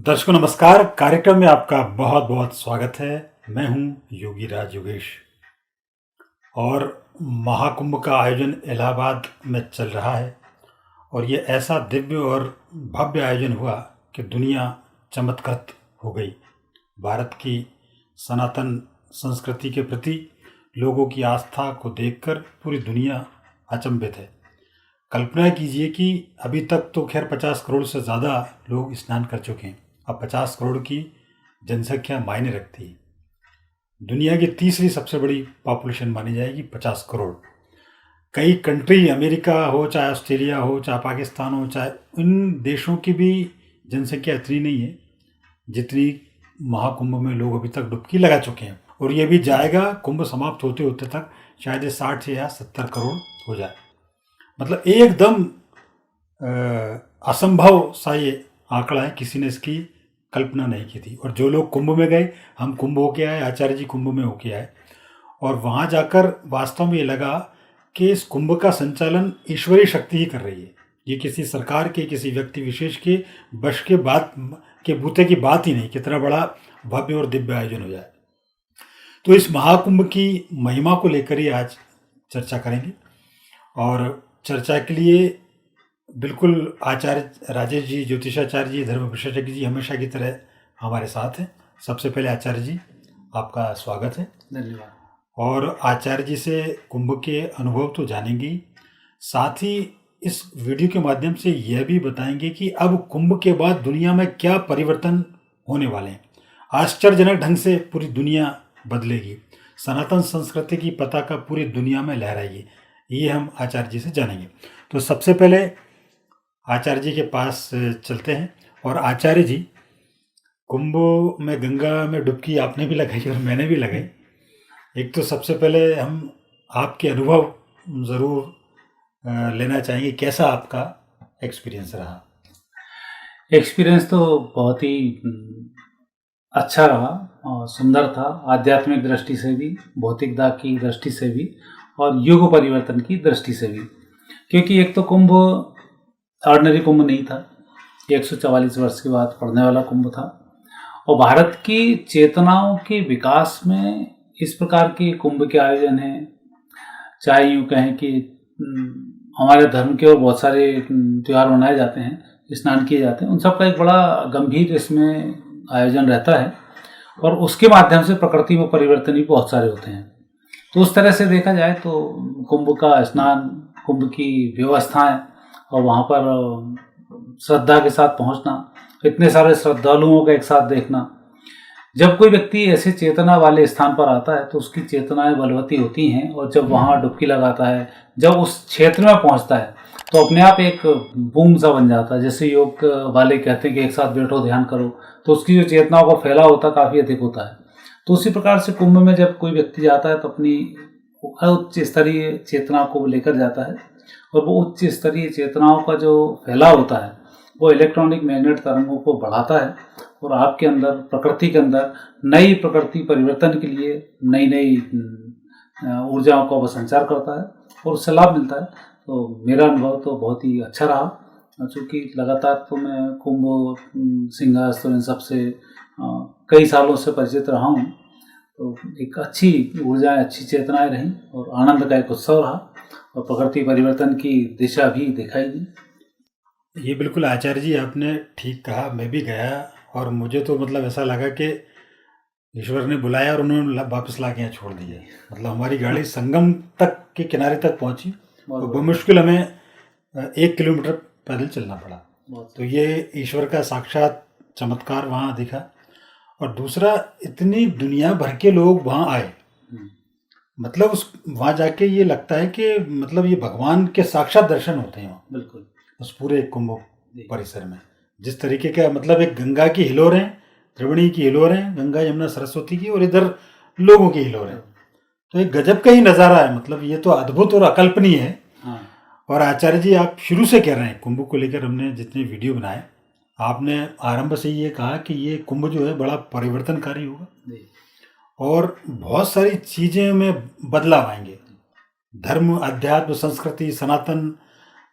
दर्शकों नमस्कार। कार्यक्रम में आपका बहुत बहुत स्वागत है। मैं हूं योगी राज योगेश और महाकुंभ का आयोजन इलाहाबाद में चल रहा है और ये ऐसा दिव्य और भव्य आयोजन हुआ कि दुनिया चमत्कृत हो गई। भारत की सनातन संस्कृति के प्रति लोगों की आस्था को देखकर पूरी दुनिया अचंभित है। कल्पना कीजिए कि अभी तक तो खैर 50 करोड़ से ज़्यादा लोग स्नान कर चुके हैं। अब 50 करोड़ की जनसंख्या मायने रखती है। दुनिया की तीसरी सबसे बड़ी पॉपुलेशन मानी जाएगी 50 करोड़। कई कंट्री, अमेरिका हो, चाहे ऑस्ट्रेलिया हो, चाहे पाकिस्तान हो, चाहे इन देशों की भी जनसंख्या इतनी नहीं है जितनी महाकुंभ में लोग अभी तक डुबकी लगा चुके हैं। और ये भी जाएगा, कुंभ समाप्त होते होते तक शायद ये 60 या 70 करोड़ हो जाए। मतलब एकदम असंभव सा ये आंकड़ा है, किसी ने इसकी कल्पना नहीं की थी। और जो लोग कुंभ में गए, हम कुंभ होके आए, आचार्य जी कुंभ में होके आए, और वहाँ जाकर वास्तव में ये लगा कि इस कुंभ का संचालन ईश्वरीय शक्ति ही कर रही है। ये किसी सरकार के, किसी व्यक्ति विशेष के बश के बात के बूते की बात ही नहीं, कितना बड़ा भव्य और दिव्य आयोजन हो जाए। तो इस महाकुंभ की महिमा को लेकर ही आज चर्चा करेंगे। और चर्चा के लिए बिल्कुल आचार्य राजेश जी, ज्योतिषाचार्य जी, धर्म विशेषज्ञ जी हमेशा की तरह हमारे साथ हैं। सबसे पहले आचार्य जी, आपका स्वागत है। धन्यवाद। और आचार्य जी से कुंभ के अनुभव तो जानेंगे, साथ ही इस वीडियो के माध्यम से यह भी बताएंगे कि अब कुंभ के बाद दुनिया में क्या परिवर्तन होने वाले हैं। आश्चर्यजनक ढंग से पूरी दुनिया बदलेगी, सनातन संस्कृति की पताका पूरी दुनिया में लहराएगी। ये हम आचार्य जी से जानेंगे। तो सबसे पहले आचार्य जी के पास चलते हैं। और आचार्य जी, कुंभ में गंगा में डुबकी आपने भी लगाई और मैंने भी लगाई। एक तो सबसे पहले हम आपके अनुभव ज़रूर लेना चाहेंगे, कैसा आपका एक्सपीरियंस रहा? एक्सपीरियंस तो बहुत ही अच्छा रहा और सुंदर था, आध्यात्मिक दृष्टि से भी, भौतिकता की दृष्टि से भी और युग परिवर्तन की दृष्टि से भी। क्योंकि एक तो कुंभ ऑर्डिनरी कुंभ नहीं था, 144 वर्ष के बाद पड़ने वाला कुंभ था। और भारत की चेतनाओं के विकास में इस प्रकार के कुंभ के आयोजन हैं, चाहे यूँ कहें कि हमारे धर्म के और बहुत सारे त्यौहार मनाए जाते हैं, स्नान किए जाते हैं, उन सब का एक बड़ा गंभीर इसमें आयोजन रहता है। और उसके माध्यम से प्रकृति में परिवर्तन भी बहुत सारे होते हैं। तो उस तरह से देखा जाए तो कुंभ का स्नान, कुंभ की व्यवस्थाएं और वहाँ पर श्रद्धा के साथ पहुँचना, इतने सारे श्रद्धालुओं का एक साथ देखना। जब कोई व्यक्ति ऐसे चेतना वाले स्थान पर आता है तो उसकी चेतनाएं बलवती होती हैं, और जब वहाँ डुबकी लगाता है, जब उस क्षेत्र में पहुँचता है तो अपने आप एक बूम सा बन जाता है। जैसे योग वाले कहते हैं कि एक साथ बैठो, ध्यान करो, तो उसकी जो चेतनाओं का फैलाव होता है काफ़ी अधिक होता है। तो उसी प्रकार से कुंभ में जब कोई व्यक्ति जाता है तो अपनी उच्च स्तरीय चेतना को लेकर जाता है, और वो उच्च स्तरीय चेतनाओं का जो फैलाव होता है वो इलेक्ट्रॉनिक मैग्नेट तरंगों को बढ़ाता है, और आपके अंदर, प्रकृति के अंदर नई प्रकृति परिवर्तन के लिए नई नई ऊर्जाओं का वो संचार करता है और उससे लाभ मिलता है। तो मेरा अनुभव तो बहुत ही अच्छा रहा। चूँकि लगातार तो मैं कुंभ, सिंहासन, इन सब से कई सालों से परिचित रहा हूँ, तो एक अच्छी ऊर्जाएं, अच्छी चेतनाएं रहीं और आनंद का एक उत्सव रहा, और प्रकृति परिवर्तन की दिशा भी दिखाई दी। ये बिल्कुल आचार्य जी आपने ठीक कहा। मैं भी गया और मुझे तो मतलब ऐसा लगा कि ईश्वर ने बुलाया और उन्होंने वापस ला के यहाँ छोड़ दिया। मतलब हमारी गाड़ी संगम तक के किनारे तक पहुँची और बमुश्किल हमें 1 किलोमीटर पैदल चलना पड़ा। तो ये ईश्वर का साक्षात चमत्कार वहाँ दिखा। और दूसरा, इतनी दुनिया भर के लोग वहाँ आए, मतलब उस वहाँ जाके ये लगता है कि मतलब ये भगवान के साक्षात दर्शन होते हैं वहाँ। बिल्कुल। उस पूरे कुंभ परिसर में जिस तरीके का, मतलब एक गंगा की हिलोरें, त्रिवेणी की हिलोरें, गंगा यमुना सरस्वती की, और इधर लोगों की हिलोरें, तो एक गजब का ही नज़ारा है। मतलब ये तो अद्भुत और अकल्पनीय है। हाँ। और आचार्य जी, आप शुरू से कह रहे हैं कुंभ को लेकर, हमने जितने वीडियो बनाए, आपने आरंभ से ये कहा कि ये कुंभ जो है बड़ा परिवर्तनकारी होगा और बहुत सारी चीज़ें में बदलाव आएंगे। धर्म, अध्यात्म, संस्कृति, सनातन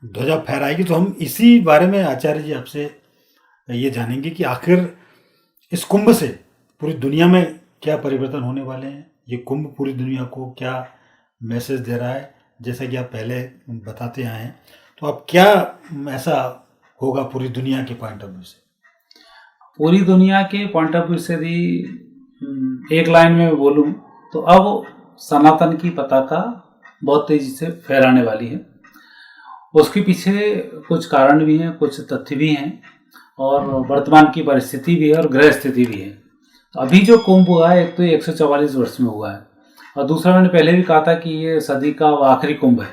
ध्वजा फहराएगी। तो हम इसी बारे में आचार्य जी आपसे ये जानेंगे कि आखिर इस कुंभ से पूरी दुनिया में क्या परिवर्तन होने वाले हैं? ये कुंभ पूरी दुनिया को क्या मैसेज दे रहा है? जैसा कि आप पहले बताते आए हैं, तो अब क्या ऐसा होगा पूरी दुनिया के पॉइंट ऑफ व्यू से? पूरी दुनिया के पॉइंट ऑफ व्यू से भी एक लाइन में बोलूं तो अब सनातन की पताका बहुत तेजी से फहराने वाली है। उसके पीछे कुछ कारण भी हैं, कुछ तथ्य भी हैं और वर्तमान की परिस्थिति भी है और ग्रह स्थिति भी है। तो अभी जो कुंभ हुआ है, एक तो 144 वर्ष में हुआ है और दूसरा मैंने पहले भी कहा था कि ये सदी का आखिरी कुंभ है।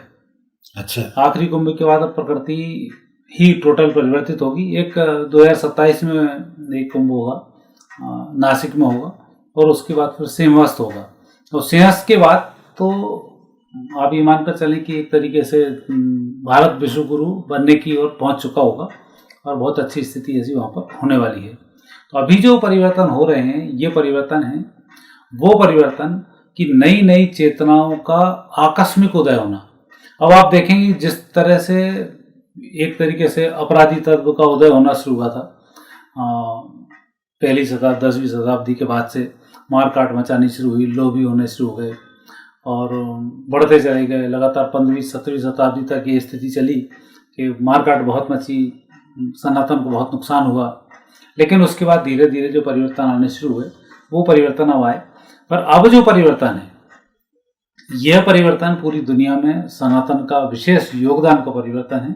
अच्छा, आखिरी कुंभ के बाद अब प्रकृति ही टोटल परिवर्तित होगी। एक 2027 में एक कुंभ होगा, नासिक में होगा और उसके बाद फिर सिंहस्थ होगा। और सिंहस्थ के बाद तो आप ये मानकर चलें कि एक तरीके से भारत विश्व गुरु बनने की ओर पहुंच चुका होगा और बहुत अच्छी स्थिति ऐसी वहाँ पर होने वाली है। तो अभी जो परिवर्तन हो रहे हैं, ये परिवर्तन है वो परिवर्तन कि नई नई चेतनाओं का आकस्मिक उदय होना। अब आप देखेंगे जिस तरह से एक तरीके से अपराधी तत्व का उदय होना शुरू हुआ था पहली शताब्दी 10वीं शताब्दी के बाद से, मारकाट मचानी शुरू हुई, लोभी होने शुरू हो गए और बढ़ते चले गए। लगातार 15वीं 17वीं शताब्दी तक ये स्थिति चली कि मारकाट बहुत मची, सनातन को बहुत नुकसान हुआ। लेकिन उसके बाद धीरे धीरे जो परिवर्तन आने शुरू हुए वो परिवर्तन अब आए। पर अब जो परिवर्तन है, यह परिवर्तन पूरी दुनिया में सनातन का विशेष योगदान का परिवर्तन है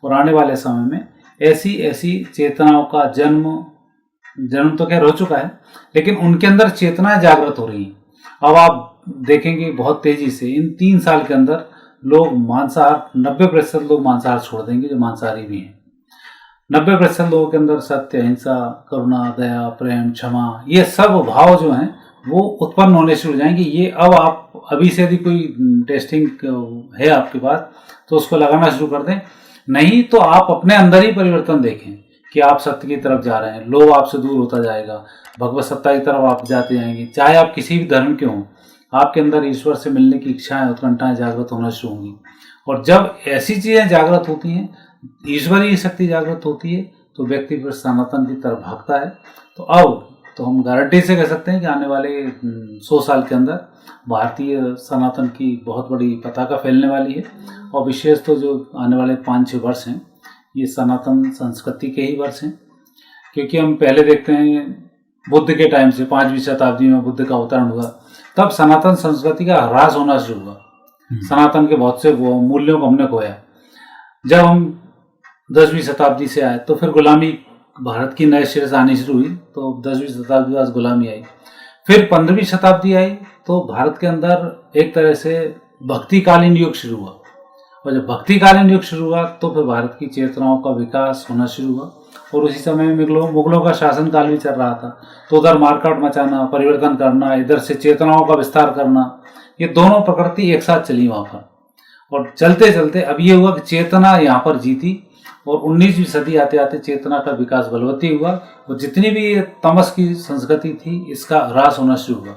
और आने वाले समय में ऐसी ऐसी चेतनाओं का जन्म तो खैर हो चुका है, लेकिन उनके अंदर चेतनाएं जागृत हो रही हैं। अब आप देखेंगे बहुत तेजी से इन 3 साल के अंदर लोग मांसाहार 90% लोग मांसाहार छोड़ देंगे जो मांसाहारी भी हैं। 90% लोगों के अंदर सत्य, अहिंसा, करुणा, दया, प्रेम, क्षमा, ये सब भाव जो हैं वो उत्पन्न होने शुरू हो जाएंगे। ये अब आप अभी से यदि कोई टेस्टिंग है आपके पास तो उसको लगाना शुरू कर दें, नहीं तो आप अपने अंदर ही परिवर्तन देखें कि आप सत्य की तरफ जा रहे हैं, लोभ आपसे दूर होता जाएगा, भगवत सत्ता की तरफ आप जाते जाएंगे। चाहे आप किसी भी धर्म के हों, आपके अंदर ईश्वर से मिलने की इच्छाएं, उत्कंठाएं जागृत होना शुरू होंगी। और जब ऐसी चीज़ें जागृत होती हैं, ईश्वरीय शक्ति जागृत होती है, तो व्यक्ति फिर सनातन की तरफ भागता है। तो अब तो हम गारंटी से कह सकते हैं कि आने वाले 100 साल के अंदर भारतीय सनातन की बहुत बड़ी पताका फैलने वाली है। और विशेष तो जो आने वाले 5-6 वर्ष हैं, ये सनातन संस्कृति के ही वर्ष हैं, क्योंकि हम पहले देखते हैं बुद्ध के टाइम से 5वीं शताब्दी में बुद्ध का अवतरण हुआ, तब सनातन संस्कृति का ह्रास होना शुरू हुआ। सनातन के बहुत से मूल्यों को हमने खोया। जब हम 10वीं शताब्दी से आए तो फिर गुलामी भारत की नए सिरे से आनी शुरू हुई, तो 10वीं शताब्दी के बाद गुलामी आई। फिर 15वीं शताब्दी आई तो भारत के अंदर एक तरह से भक्तिकालीन युग शुरू हुआ। और जब भक्तिकालीन युग शुरू हुआ तो फिर भारत की चेतनाओं का विकास होना शुरू हुआ। और उसी समय में मुगलों का शासनकाल भी चल रहा था, तो उधर मारकाट मचाना, परिवर्तन करना, इधर से चेतनाओं का विस्तार करना, ये दोनों प्रकृति एक साथ चली वहाँ पर। और चलते चलते अब ये हुआ कि चेतना यहाँ पर जीती और 19वीं सदी आते आते चेतना का विकास बलवती हुआ और जितनी भी तमस की संस्कृति थी इसका ह्रास होना शुरू हुआ।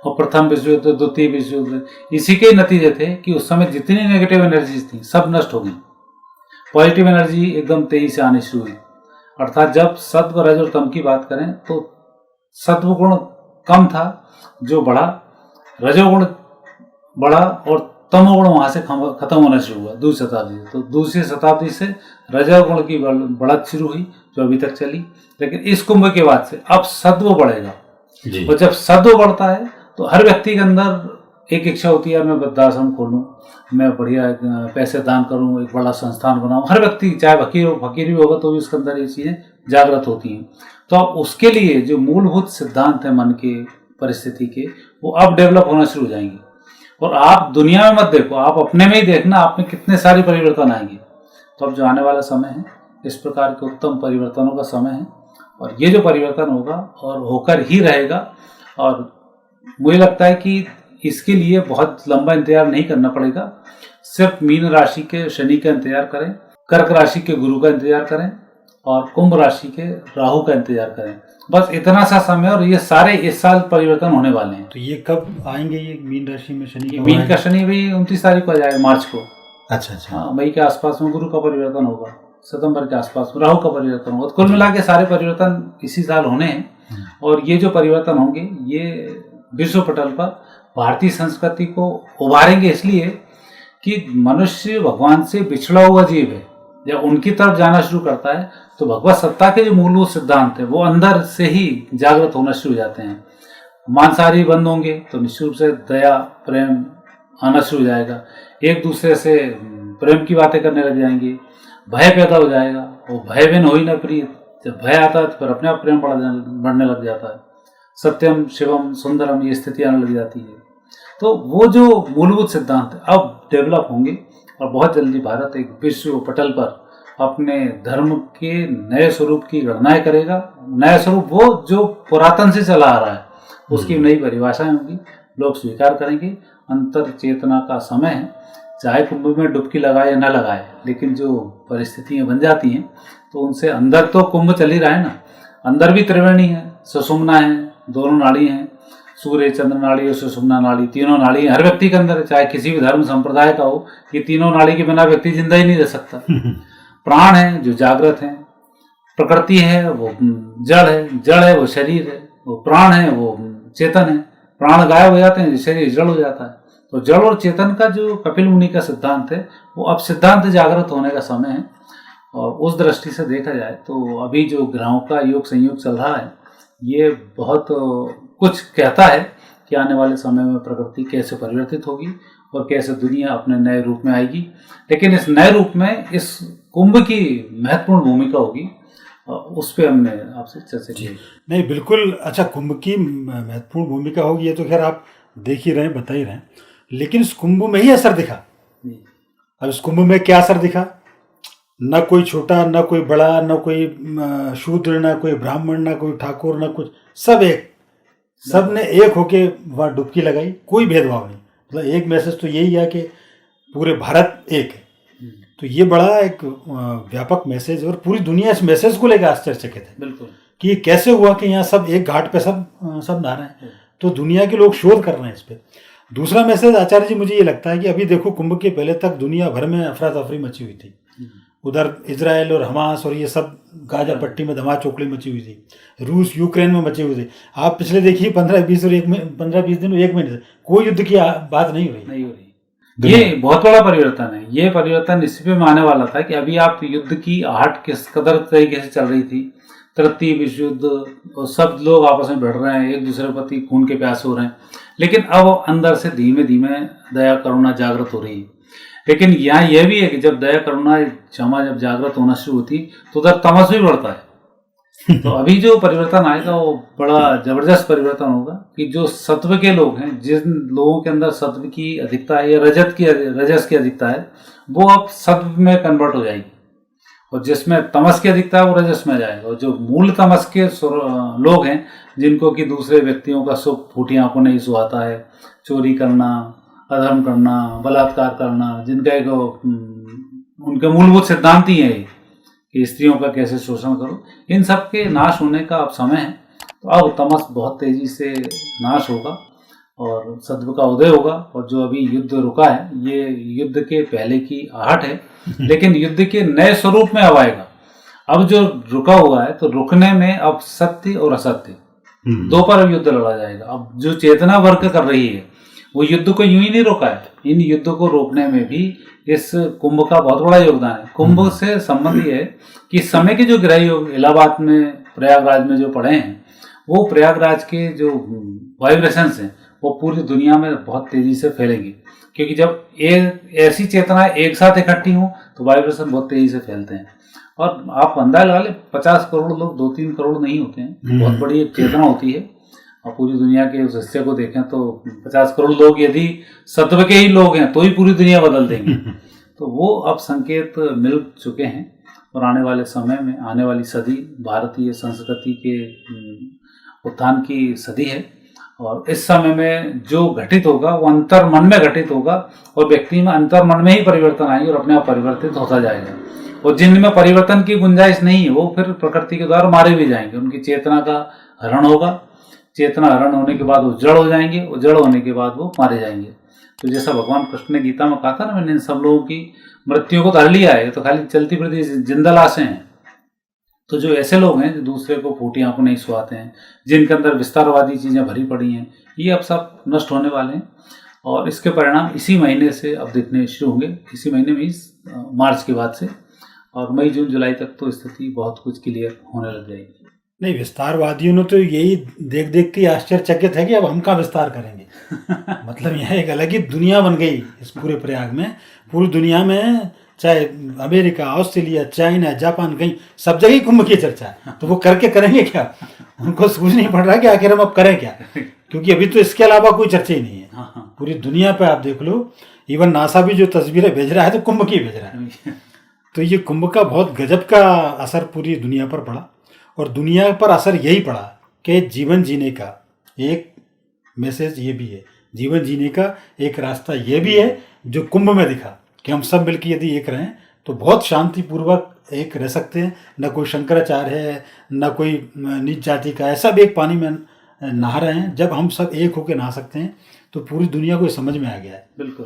और प्रथम विश्व युद्ध, द्वितीय विश्व युद्ध, इसी के नतीजे थे कि उस समय जितनी नेगेटिव एनर्जीज थी सब नष्ट हो गई, पॉजिटिव एनर्जी एकदम तेजी से आनी शुरू हुई। अर्थात जब सत्व, रज और तम की बात करें तो सत्व गुण कम था जो बढ़ा, रजोगुण बढ़ा और तमोगुण वहां से खत्म होना शुरू हुआ दूसरी शताब्दी से। तो दूसरी शताब्दी से रजोगुण की बढ़त शुरू हुई जो अभी तक चली। लेकिन इस कुंभ के बाद से अब सत्व बढ़ेगा और जब सत्व बढ़ता है तो हर व्यक्ति के अंदर एक इच्छा होती है, मैं वृद्धाश्रम खोलूं, मैं बढ़िया पैसे दान करूं, एक बड़ा संस्थान बनाऊं। हर व्यक्ति चाहे फकीर भी होगा तो भी उसके अंदर ये चीजें जागृत होती हैं। तो अब उसके लिए जो मूलभूत सिद्धांत है मन के, परिस्थिति के, वो अब डेवलप होना शुरू हो जाएंगे। और आप दुनिया में मत देखो, आप अपने में ही देखना, आप में कितने सारे परिवर्तन आएंगे। तो अब जो आने वाला समय है इस प्रकार के उत्तम परिवर्तनों का समय है और ये जो परिवर्तन होगा और होकर ही रहेगा। और मुझे लगता है कि इसके लिए बहुत लंबा इंतजार नहीं करना पड़ेगा। सिर्फ मीन राशि के शनि का इंतजार करें, कर्क राशि के गुरु का इंतजार करें और कुंभ राशि के राहु का इंतजार करें। बस इतना सा समय और ये सारे इस साल परिवर्तन होने वाले हैं। तो ये कब आएंगे? ये मीन राशि में शनि, मीन का शनि भी 29 तारीख को आ जाएगा, मार्च को। अच्छा। हाँ, मई के आसपास में गुरु का परिवर्तन होगा। सितंबर के आसपास राहु का परिवर्तन होगा। तो कुल मिला के सारे परिवर्तन इसी साल होने हैं और ये जो परिवर्तन होंगे ये विश्व पटल पर भारतीय संस्कृति को उभारेंगे, इसलिए कि मनुष्य भगवान से बिछड़ा हुआ जीव है। जब उनकी तरफ जाना शुरू करता है तो भगवत सत्ता के जो मूलभूत सिद्धांत है वो अंदर से ही जागृत होना शुरू हो जाते हैं। मांसाहारी बंद होंगे तो निश्चित रूप से दया प्रेम आना शुरू हो जाएगा, एक दूसरे से प्रेम की बातें करने लग जाएंगे, भय पैदा हो जाएगा, वो भय बिन हो ही न प्रिय। जब भय आता है तो फिर अपने आप प्रेम बढ़ने लग जाता है। सत्यम शिवम सुंदरम ये स्थिति आने लग जाती है। तो वो जो मूलभूत सिद्धांत अब डेवलप होंगे और बहुत जल्दी भारत एक विश्व पटल पर अपने धर्म के नए स्वरूप की गणनाएं करेगा। नया स्वरूप वो जो पुरातन से चला आ रहा है उसकी नई परिभाषाएं होंगी, लोग स्वीकार करेंगे। अंतर चेतना का समय है, चाहे कुंभ में डुबकी लगाए या न लगाए, लेकिन जो परिस्थितियां बन जाती हैं तो उनसे अंदर तो कुंभ चल ही रहा है ना। अंदर भी त्रिवेणी है, सुषुम्ना है, दोनों नाड़ी हैं, सूर्य चंद्र नाड़ी और सुषुम्ना नाड़ी, तीनों नाड़ी हर व्यक्ति के अंदर है, चाहे किसी भी धर्म संप्रदाय का हो। ये तीनों नाड़ी के बिना व्यक्ति जिंदा ही नहीं रह सकता। प्राण है जो जागृत है, प्रकृति है वो जड़ है वो शरीर है, वो प्राण है वो चेतन है। प्राण गायब हो जाते हैं, शरीर जड़ हो जाता है। तो जड़ और चेतन का जो कपिल मुनि का सिद्धांत है वो अब सिद्धांत जागृत होने का समय है। और उस दृष्टि से देखा जाए तो अभी जो ग्रहों का योग संयोग चल रहा है ये बहुत कुछ कहता है कि आने वाले समय में प्रकृति कैसे परिवर्तित होगी और कैसे दुनिया अपने नए रूप में आएगी। लेकिन इस नए रूप में इस कुंभ की महत्वपूर्ण भूमिका होगी, उस पर हमने आपसे चर्चा की। नहीं बिल्कुल, अच्छा कुंभ की महत्वपूर्ण भूमिका होगी ये तो खैर आप देख ही रहे हैं, बता ही रहे हैं, लेकिन इस कुंभ में ही असर दिखा। अब इस कुंभ में क्या असर दिखा? न कोई छोटा न कोई बड़ा, न कोई शूद्र, न कोई ब्राह्मण, न कोई ठाकुर, न कुछ, सब एक, सब ने एक होके वहाँ डुबकी लगाई, कोई भेदभाव नहीं। मतलब एक मैसेज तो यही है कि पूरे भारत एक है। तो ये बड़ा एक व्यापक मैसेज, और पूरी दुनिया इस मैसेज को लेकर आश्चर्यचकित है। बिल्कुल, कि ये कैसे हुआ कि यहाँ सब एक घाट पे सब नहा रहे हैं। तो दुनिया के लोग शोध कर रहे हैं इस पे। दूसरा मैसेज आचार्य जी मुझे ये लगता है कि अभी देखो कुंभ के पहले तक दुनिया भर में अफरा तफरी मची हुई थी। उधर इजराइल और हमास और ये सब गाजा पट्टी में धमा चौकड़ी मची हुई थी, रूस यूक्रेन में मची हुई थी। आप पिछले देखिए 15-20 दिन और 1 महीने से कोई युद्ध की बात नहीं हो रही। ये बहुत बड़ा परिवर्तन है। ये परिवर्तन इसी पे में आने वाला था कि अभी आप युद्ध की आहट किस कदर तरीके से चल रही थी, तृतीय विश्व युद्ध, और सब लोग आपस में भिड़ रहे हैं, एक दूसरे के प्रति खून के प्यासे हो रहे हैं। लेकिन अब अंदर से धीमे धीमे दया करुणा जागृत हो रही है। लेकिन यहाँ यह भी है कि जब दया करुणा क्षमा जब जागृत होना शुरू होती तो उधर तमस भी बढ़ता है। तो अभी जो परिवर्तन आएगा वो बड़ा जबरदस्त परिवर्तन होगा कि जो सत्व के लोग हैं, जिन लोगों के अंदर सत्व की अधिकता है या रजस की अधिकता है, वो अब सत्व में कन्वर्ट हो जाएगी, और जिसमें तमस की अधिकता है वो रजस में जाएगा। और जो मूल तमस के लोग हैं, जिनको कि दूसरे व्यक्तियों का सुख फूटी आंखों नहीं सुहाता है, चोरी करना, अधर्म करना, बलात्कार करना, जिनका एक उनके मूलभूत सिद्धांत ही है कि स्त्रियों का कैसे शोषण करो, इन सब के नाश होने का अब समय है। तो अब तमस बहुत तेजी से नाश होगा और सत्व का उदय होगा। और जो अभी युद्ध रुका है ये युद्ध के पहले की आहट है, लेकिन युद्ध के नए स्वरूप में अब आएगा। अब जो रुका हुआ है तो रुकने में अब सत्य और असत्य दो पर युद्ध लड़ा जाएगा। अब जो चेतना वर्क कर रही है वो युद्ध को यूं ही नहीं रोका है, इन युद्ध को रोकने में भी इस कुंभ का बहुत बड़ा योगदान है। कुंभ से संबंध ये है कि समय के जो ग्रह योग इलाहाबाद में प्रयागराज में जो पड़े हैं, वो प्रयागराज के जो वाइब्रेशंस हैं वो पूरी दुनिया में बहुत तेजी से फैलेंगी। क्योंकि जब ऐसी चेतना एक साथ इकट्ठी हो तो वाइब्रेशन बहुत तेजी से फैलते हैं। और आप अंदाजा लगा ले 50 करोड़ लोग 2-3 करोड़ नहीं होते हैं, बहुत बड़ी एक चेतना होती है। और पूरी दुनिया के उस हिस्से को देखें तो 50 करोड़ लोग यदि सत्व के ही लोग हैं तो ही पूरी दुनिया बदल देंगे। तो वो अब संकेत मिल चुके हैं और आने वाले समय में, आने वाली सदी भारतीय संस्कृति के उत्थान की सदी है। और इस समय में जो घटित होगा वो अंतर मन में घटित होगा और व्यक्ति में अंतर मन में ही परिवर्तन आएंगे और अपने आप परिवर्तित होता जाएगा। और जिनमें परिवर्तन की गुंजाइश नहीं है वो फिर प्रकृति के द्वारा मारे भी जाएंगे, उनकी चेतना का हरण होगा। चेतना हरण होने के बाद वो जड़ हो जाएंगे और जड़ होने के बाद वो मारे जाएंगे। तो जैसा भगवान कृष्ण ने गीता में कहा था ना, मैंने इन सब लोगों की मृत्यु को तो हर लिया है, तो खाली चलती फिरती जिंदा लाशें हैं। तो जो ऐसे लोग हैं जो दूसरे को फूटी आंखों नहीं सुहाते हैं, जिनके अंदर विस्तारवादी चीज़ें भरी पड़ी हैं, ये अब सब नष्ट होने वाले हैं और इसके परिणाम इसी महीने से अब दिखने शुरू होंगे, इसी महीने में ही मार्च के बाद से, और मई जून जुलाई तक तो स्थिति बहुत कुछ क्लियर होने लग जाएगी। नहीं, विस्तारवादियों ने तो यही देख देख के आश्चर्यचकित है कि अब हम कहाँ विस्तार करेंगे। मतलब यह एक अलग ही दुनिया बन गई इस पूरे प्रयाग में। पूरी दुनिया में चाहे अमेरिका, ऑस्ट्रेलिया, चाइना, जापान, कहीं सब जगह कुंभ की चर्चा है। तो वो करके करेंगे क्या? उनको सोच नहीं पड़ रहा कि आखिर हम अब करें क्या, क्योंकि अभी तो इसके अलावा कोई चर्चा ही नहीं है। पूरी दुनिया पे आप देख लो, इवन नासा भी जो तस्वीरें भेज रहा है तो कुंभ की भेज रहा है। तो ये कुंभ का बहुत गजब का असर पूरी दुनिया पर पड़ा, और दुनिया पर असर यही पड़ा कि जीवन जीने का एक मैसेज ये भी है, जीवन जीने का एक रास्ता ये भी है जो कुंभ में दिखा कि हम सब मिलकर यदि एक रहें तो बहुत शांतिपूर्वक एक रह सकते हैं। न कोई शंकराचार्य है, न कोई नीच जाति का है, सब एक पानी में नहा रहे हैं। जब हम सब एक होकर नहा सकते हैं तो पूरी दुनिया को समझ में आ गया है बिल्कुल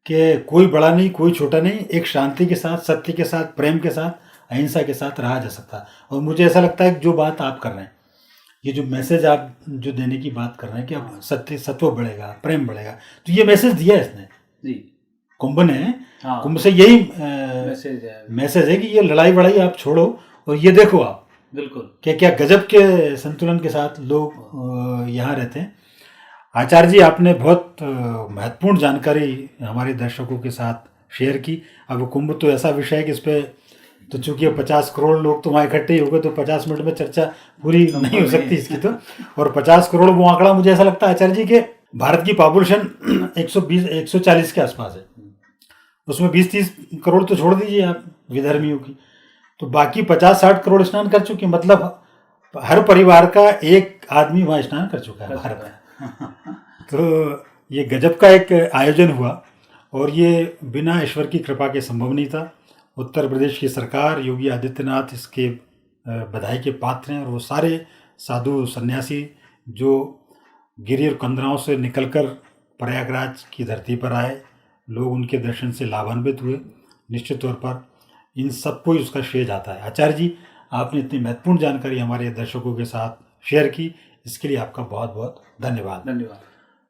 कि कोई बड़ा नहीं, कोई छोटा नहीं, एक शांति के साथ, सत्य के साथ, प्रेम के साथ, अहिंसा के साथ रहा जा सकता है। और मुझे ऐसा लगता है कि जो बात आप कर रहे हैं, ये जो मैसेज आप जो देने की बात कर रहे हैं कि अब सत्य सत्व बढ़ेगा, प्रेम बढ़ेगा, तो ये मैसेज दिया है इसने जी, कुंभ ने। कुंभ से यही मैसेज है कि ये लड़ाई वड़ाई आप छोड़ो और ये देखो आप बिल्कुल क्या क्या गजब के संतुलन के साथ लोग यहाँ रहते हैं। आचार्य जी, आपने बहुत महत्वपूर्ण जानकारी हमारे दर्शकों के साथ शेयर की। अब कुंभ तो ऐसा विषय है कि इस पर तो चूंकि 50 करोड़ लोग तो वहाँ इकट्ठे ही हो गए, तो 50 मिनट में चर्चा पूरी नहीं हो सकती इसकी तो। और 50 करोड़ वो आंकड़ा मुझे ऐसा लगता है आचार्य जी के भारत की पॉपुलेशन 140 के आसपास है, उसमें 20-30 करोड़ तो छोड़ दीजिए आप विधर्मियों की, तो बाकी 50-60 करोड़ स्नान कर चुके। मतलब हर परिवार का एक आदमी वहाँ स्नान कर चुका है भारत में। तो ये गजब का एक आयोजन हुआ और ये बिना ईश्वर की कृपा के संभव नहीं था। उत्तर प्रदेश की सरकार, योगी आदित्यनाथ इसके बधाई के पात्र हैं, और वो सारे साधु सन्यासी जो गिरी और कंदराओं से निकलकर प्रयागराज की धरती पर आए, लोग उनके दर्शन से लाभान्वित हुए। निश्चित तौर पर इन सबको ही उसका श्रेय जाता है। आचार्य जी, आपने इतनी महत्वपूर्ण जानकारी हमारे दर्शकों के साथ शेयर की, इसके लिए आपका बहुत बहुत धन्यवाद।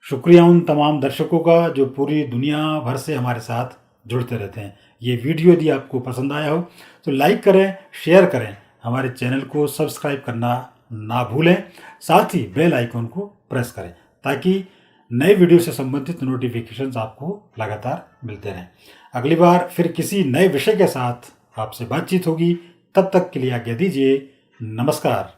शुक्रिया उन तमाम दर्शकों का जो पूरी दुनिया भर से हमारे साथ जुड़ते रहते हैं। ये वीडियो यदि आपको पसंद आया हो तो लाइक करें, शेयर करें, हमारे चैनल को सब्सक्राइब करना ना भूलें, साथ ही बेल आइकन को प्रेस करें ताकि नए वीडियो से संबंधित नोटिफिकेशंस आपको लगातार मिलते रहें। अगली बार फिर किसी नए विषय के साथ आपसे बातचीत होगी, तब तक के लिए आज्ञा दीजिए। नमस्कार।